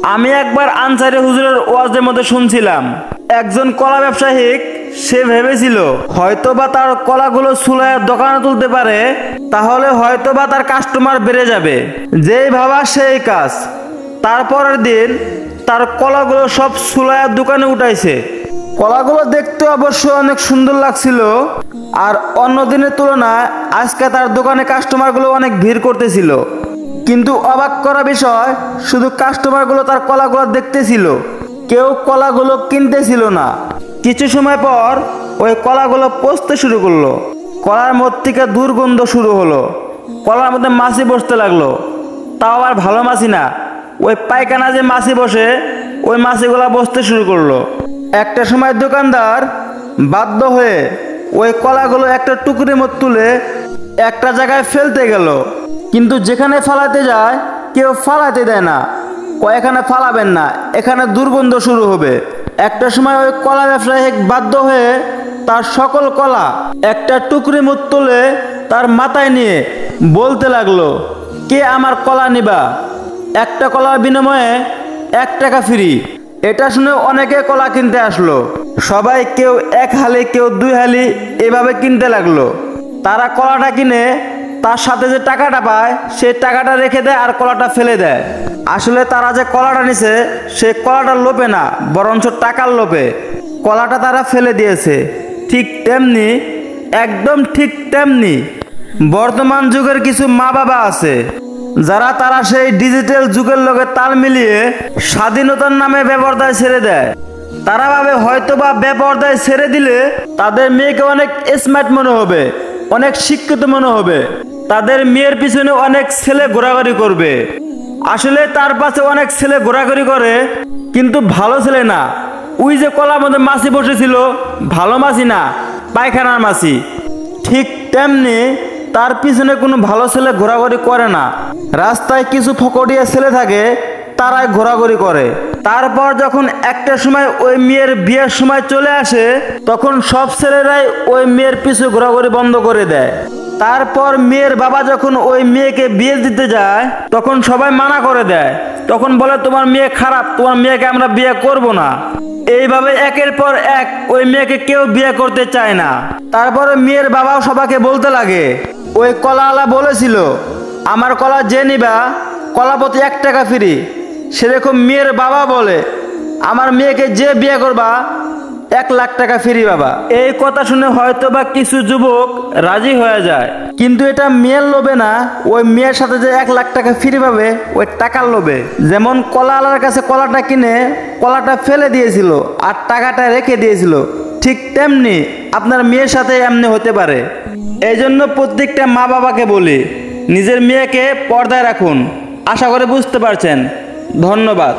আমি একবার আনসারী হুজুরের ওয়াজের মধ্যে শুনছিলাম, একজন কলা ব্যবসায়ী সে ভেবেছিল হয়তোবা তার কলাগুলো চুলায় দোকানে তুলতে পারে, তাহলে হয়তোবা তার কাস্টমার বেড়ে যাবে। যেই ভাবা সেই কাজ। তারপরের দিন তার কলাগুলো সব চুলায় দোকানে উঠাইছে। কলাগুলো দেখতে অবশ্য অনেক সুন্দর লাগছিল, আর অন্য দিনের তুলনায় আজকে তার দোকানে কাস্টমারগুলো অনেক ভিড় করতেছিল। কিন্তু অবাক করা বিষয়, শুধু কাস্টমারগুলো তার কলাগুলো দেখতেছিল, কেউ কলাগুলো কিনতেছিল না। কিছু সময় পর ওই কলাগুলো পচতে শুরু করলো। কলার মধ্যে থেকে দুর্গন্ধ শুরু হলো। কলার মধ্যে মাছি বসতে লাগলো। তাও আবার ভালো মাছি না, ওই পায়খানা যে মাছি বসে ওই মাছিগুলা বসতে শুরু করলো। একটা সময় দোকানদার বাধ্য হয়ে ওই কলাগুলো একটা টুকরির মধ্যে তুলে একটা জায়গায় ফেলতে গেল, কিন্তু যেখানে ফালাতে যায় কেউ ফালাতে দেয় না। এখানে ফালাবেন না, এখানে দুর্গন্ধ শুরু হবে। একটা সময় ওই কলা ব্যবসায়ী বাধ্য হয়ে তার সকল কলা একটা টুকরি মুখ তুলে তার মাথায় নিয়ে বলতে লাগলো, কে আমার কলা নিবা? একটা কলার বিনিময়ে 1 টাকা ফ্রি। এটা শুনে অনেকে কলা কিনতে আসলো। সবাই কেউ 1 হালি, কেউ 2 হালি এভাবে কিনতে লাগলো। তারা কলাটা কিনে তার সাথে যে টাকাটা পায় সেই টাকাটা রেখে দেয় আর কলাটা ফেলে দেয়। আসলে তারা যে কলাটা নিছে সেই কলাটার লোভে না, বরঞ্চ টাকার লোভে কলাটা তারা ফেলে দিয়েছে। ঠিক তেমনি, একদম ঠিক তেমনি বর্তমান যুগের কিছু মা বাবা আছে যারা তারা সেই ডিজিটাল যুগের লগে তাল মিলিয়ে স্বাধীনতার নামে বেপরদায় ছেড়ে দেয়। তারা ভাবে হয়তোবা বেপরদায় ছেড়ে দিলে তাদের মেয়েকে অনেক স্মার্ট মনে হবে, অনেক শিক্ষিত মনে হবে, তাদের মেয়ের পিছনে অনেক ছেলে ঘোরাঘুরি করবে। আসলে তার পাশে অনেক ছেলে ঘোরাঘুরি করে, কিন্তু ভালো ছেলে না। ওই যে কলার মধ্যে মাছি বসেছিল, ভালো মাছি না, পায়খানার মাছি। ঠিক তেমনি তার পিছনে কোনো ভালো ছেলে ঘোরাঘুরি করে না। রাস্তায় কিছু ফকটিয়া ছেলে থাকে, তারাই ঘোরাঘুরি করে। তারপর যখন একটা সময় ওই মেয়ের বিয়ের সময় চলে আসে, তখন সব ছেলেরাই ওই মেয়ের পিছু ঘোরাঘুরি বন্ধ করে দেয়। তারপর মেয়ের বাবা যখন ওই মেয়েকে বিয়ে দিতে যায়, তখন সবাই মানা করে দেয়। তখন বলে, তোমার মেয়ে খারাপ, তোমার মেয়েকে আমরা বিয়ে করব না। এইভাবে একের পর এক ওই মেয়েকে কেউ বিয়ে করতে চায় না। তারপরে মেয়ের বাবাও সবাইকে বলতে লাগে, ওই কলাওয়ালা বলেছিল আমার কলা যে নিবা কলা প্রতি 1 টাকা ফ্রি। সেরকম মেয়ের বাবা বলে, আমার মেয়েকে যে বিয়ে করবা 1 লাখ টাকা ফ্রি বাবা। এই কথা শুনে হয়তো বা কিছু যুবক রাজি হয়ে যায়, কিন্তু এটা মেয়ের লোভে না, ওই মেয়ের সাথে যে 1 লাখ টাকা ফ্রি পাবে ওই টাকার লোভে। যেমন কলাওয়ালার কাছে কলাটা কিনে কলাটা ফেলে দিয়েছিল আর টাকাটা রেখে দিয়েছিল, ঠিক তেমনি আপনার মেয়ের সাথে এমনি হতে পারে। এই জন্য প্রত্যেকটা মা বাবাকে বলি, নিজের মেয়েকে পর্দায় রাখুন। আশা করে বুঝতে পারছেন। ধন্যবাদ।